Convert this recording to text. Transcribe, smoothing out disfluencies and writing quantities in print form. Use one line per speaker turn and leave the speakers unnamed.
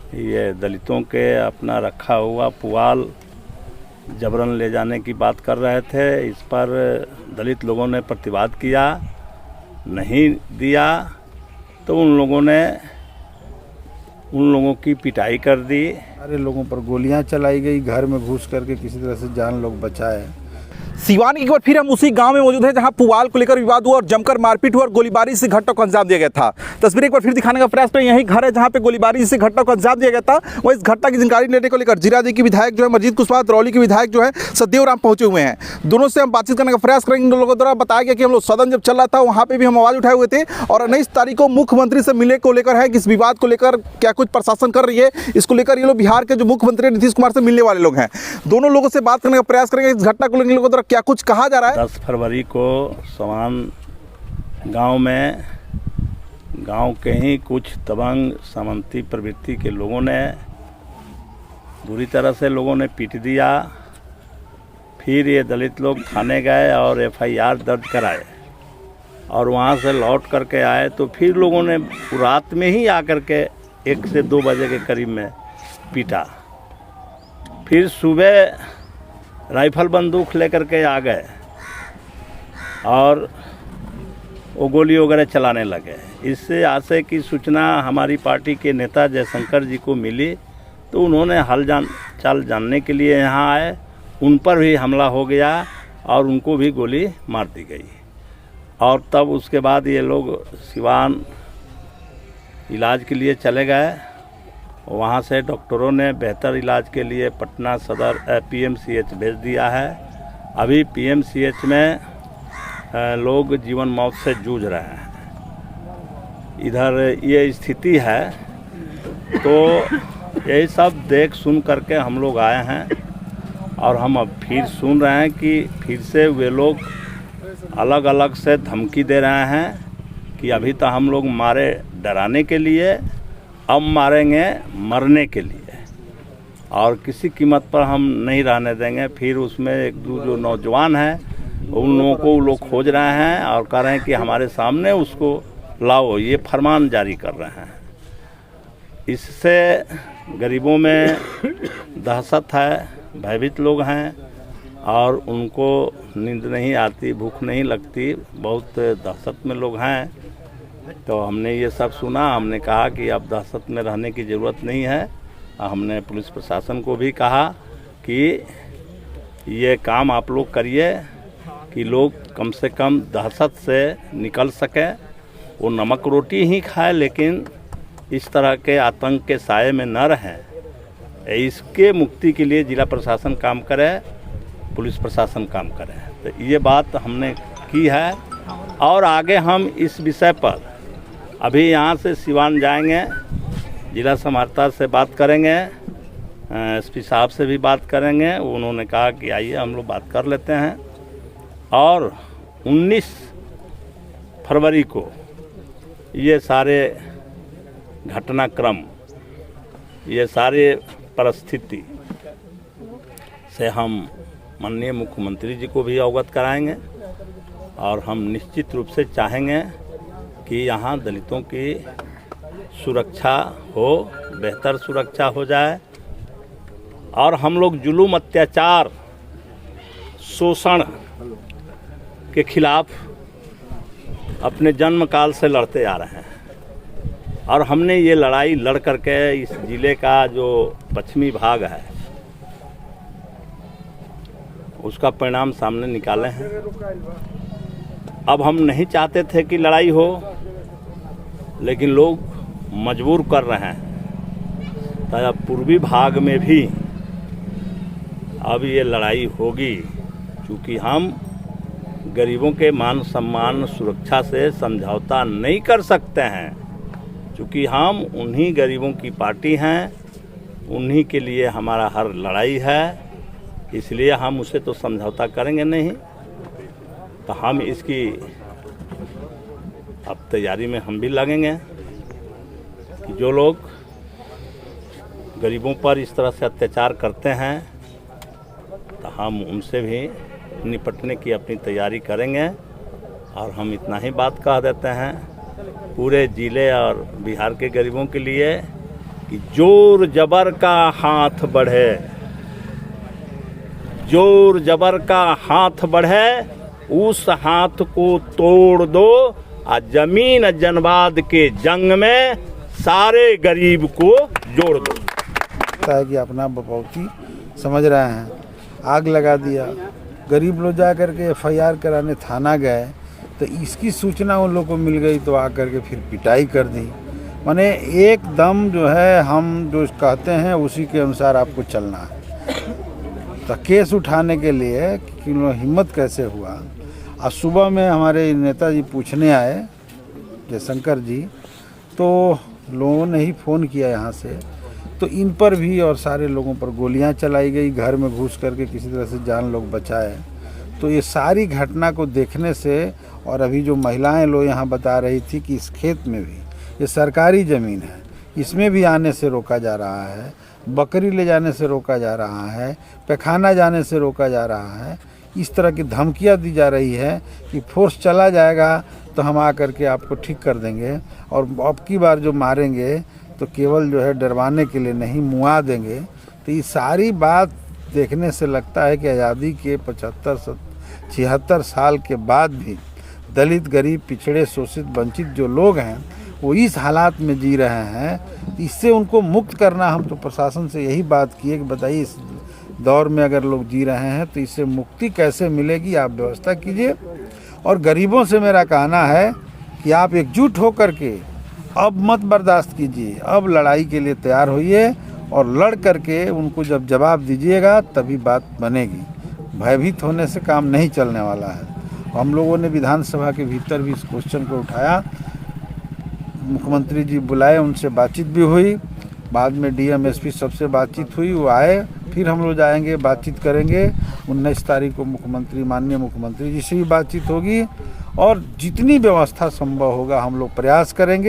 ये दलितों के अपना रखा हुआ पुआल जबरन ले जाने की बात कर रहे थे। इस पर दलित लोगों ने प्रतिवाद किया, नहीं दिया तो उन लोगों की पिटाई कर दी।
सारे लोगों पर गोलियां चलाई गई, घर में घुस करके किसी तरह से जान लोग बचाए।
सिवान की एक बार फिर हम उसी गांव में मौजूद हैं जहां पुआल को लेकर विवाद हुआ और जमकर मारपीट हुआ और गोलीबारी से घटना को अंजाम दिया गया था। तस्वीर एक बार फिर दिखाने का प्रयास करें। यही घर है जहां पे गोलीबारी से घटना को अंजाम दिया गया था। वह इस घटना की जानकारी लेने को लेकर जीरादेई के विधायक जो है मजीद कुशवाहा, दरौली के विधायक जो है सतदेव राम पहुंचे हुए हैं। दोनों से हम बातचीत करने का प्रयास करेंगे। इन लोगों द्वारा बताया गया कि हम लोग सदन जब चल रहा था वहाँ पे भी हम आवाज़ उठाए हुए थे और 19 तारीख को मुख्यमंत्री से मिलने को लेकर है कि इस विवाद को लेकर क्या कुछ प्रशासन कर रही है, इसको लेकर ये लोग बिहार के जो मुख्यमंत्री नीतीश कुमार से मिलने वाले लोग हैं। दोनों लोगों से बात करने का प्रयास करेंगे। इस घटना को लेकर लोगों द्वारा क्या कुछ कहा जा रहा है।
10 फरवरी को सवान गांव के ही कुछ दबंग सामंती प्रवृत्ति के लोगों ने बुरी तरह से पीट दिया। फिर ये दलित लोग थाने गए और FIR दर्ज कराए और वहाँ से लौट करके आए तो फिर लोगों ने रात में ही आकर के 1 से 2 बजे के करीब में पीटा। फिर सुबह राइफल बंदूक लेकर के आ गए और वो गोली वगैरह चलाने लगे। इससे आशय की सूचना हमारी पार्टी के नेता जयशंकर जी को मिली तो उन्होंने चाल जानने के लिए यहाँ आए। उन पर भी हमला हो गया और उनको भी गोली मार दी गई। और तब उसके बाद ये लोग सिवान इलाज के लिए चले गए। वहाँ से डॉक्टरों ने बेहतर इलाज के लिए पटना सदर PMCH भेज दिया है। अभी PMCH में लोग जीवन मौत से जूझ रहे हैं। इधर ये स्थिति है तो यही सब देख सुन करके हम लोग आए हैं और हम अब फिर सुन रहे हैं कि फिर से वे लोग अलग अलग से धमकी दे रहे हैं कि अभी तो हम लोग मारे डराने के लिए, अब मारेंगे मरने के लिए और किसी कीमत पर हम नहीं रहने देंगे। फिर उसमें एक दो जो नौजवान हैं उन लोगों को वो लोग खोज रहे हैं और कह रहे हैं कि हमारे सामने उसको लाओ, ये फरमान जारी कर रहे हैं। इससे गरीबों में दहशत है, भयभीत लोग हैं और उनको नींद नहीं आती, भूख नहीं लगती, बहुत दहशत में लोग हैं। तो हमने ये सब सुना, हमने कहा कि अब दहशत में रहने की ज़रूरत नहीं है। हमने पुलिस प्रशासन को भी कहा कि ये काम आप लोग करिए कि लोग कम से कम दहशत से निकल सके। वो नमक रोटी ही खाए लेकिन इस तरह के आतंक के साये में न रहें। इसके मुक्ति के लिए जिला प्रशासन काम करे, पुलिस प्रशासन काम करे। तो ये बात हमने की है और आगे हम इस विषय पर अभी यहाँ से सिवान जाएंगे, जिला समाहर्ता से बात करेंगे, SP साहब से भी बात करेंगे। उन्होंने कहा कि आइए हम लोग बात कर लेते हैं और 19 फरवरी को ये सारे घटनाक्रम, ये सारे परिस्थिति से हम माननीय मुख्यमंत्री जी को भी अवगत कराएंगे और हम निश्चित रूप से चाहेंगे कि यहाँ दलितों की सुरक्षा हो, बेहतर सुरक्षा हो जाए और हम लोग जुल्म, अत्याचार, शोषण के खिलाफ अपने जन्म काल से लड़ते आ रहे हैं और हमने ये लड़ाई लड़ करके इस जिले का जो पश्चिमी भाग है उसका परिणाम सामने निकाले हैं। अब हम नहीं चाहते थे कि लड़ाई हो, लेकिन लोग मजबूर कर रहे हैं। तो पूर्वी भाग में भी अब ये लड़ाई होगी, क्योंकि हम गरीबों के मान सम्मान सुरक्षा से समझौता नहीं कर सकते हैं। क्योंकि हम उन्हीं गरीबों की पार्टी हैं, उन्हीं के लिए हमारा हर लड़ाई है, इसलिए हम उसे तो समझौता करेंगे नहीं। तो हम इसकी अब तैयारी में हम भी लगेंगे कि जो लोग गरीबों पर इस तरह से अत्याचार करते हैं तो हम उनसे भी निपटने की अपनी तैयारी करेंगे। और हम इतना ही बात कह देते हैं पूरे ज़िले और बिहार के गरीबों के लिए कि जोर जबर का हाथ बढ़े, जोर जबर का हाथ बढ़े, उस हाथ को तोड़ दो, आ जमीन जनवाद के जंग में सारे गरीब को जोड़ दो।
लगता है कि अपना बपौती समझ रहे हैं, आग लगा दिया। गरीब लोग जा करके FIR कराने थाना गए तो इसकी सूचना उन लोगों को मिल गई तो आकर के फिर पिटाई कर दी। माने एकदम जो है हम जो कहते हैं उसी के अनुसार आपको चलना है। तो केस उठाने के लिए कि हिम्मत कैसे हुआ। आज सुबह में हमारे नेताजी पूछने आए जयशंकर जी, तो लोगों ने ही फ़ोन किया यहाँ से, तो इन पर भी और सारे लोगों पर गोलियां चलाई गई, घर में घुस करके किसी तरह से जान लोग बचाए। तो ये सारी घटना को देखने से, और अभी जो महिलाएं लोग यहाँ बता रही थी कि इस खेत में भी, ये सरकारी ज़मीन है, इसमें भी आने से रोका जा रहा है, बकरी ले जाने से रोका जा रहा है, पैखाना जाने से रोका जा रहा है। इस तरह की धमकियाँ दी जा रही है कि फोर्स चला जाएगा तो हम आकर के आपको ठीक कर देंगे, और अब की बार जो मारेंगे तो केवल जो है डरवाने के लिए नहीं, मुआ देंगे। तो ये सारी बात देखने से लगता है कि आज़ादी के 75-76 साल के बाद भी दलित, गरीब, पिछड़े, शोषित, वंचित जो लोग हैं वो इस हालात में जी रहे हैं। इससे उनको मुक्त करना, हम तो प्रशासन से यही बात किए कि बताइए इस दौर में अगर लोग जी रहे हैं तो इससे मुक्ति कैसे मिलेगी, आप व्यवस्था कीजिए। और गरीबों से मेरा कहना है कि आप एकजुट होकर के अब मत बर्दाश्त कीजिए, अब लड़ाई के लिए तैयार होइए और लड़ करके उनको जब जवाब दीजिएगा तभी बात बनेगी। भयभीत होने से काम नहीं चलने वाला है। हम लोगों ने विधानसभा के भीतर भी इस क्वेश्चन को उठाया, मुख्यमंत्री जी बुलाए, उनसे बातचीत भी हुई, बाद में DM SP सबसे बातचीत हुई, वो आए, फिर हम लोग जाएंगे, बातचीत करेंगे। 19 तारीख को मुख्यमंत्री, माननीय मुख्यमंत्री जी से भी बातचीत होगी, और जितनी व्यवस्था संभव होगा हम लोग प्रयास करेंगे।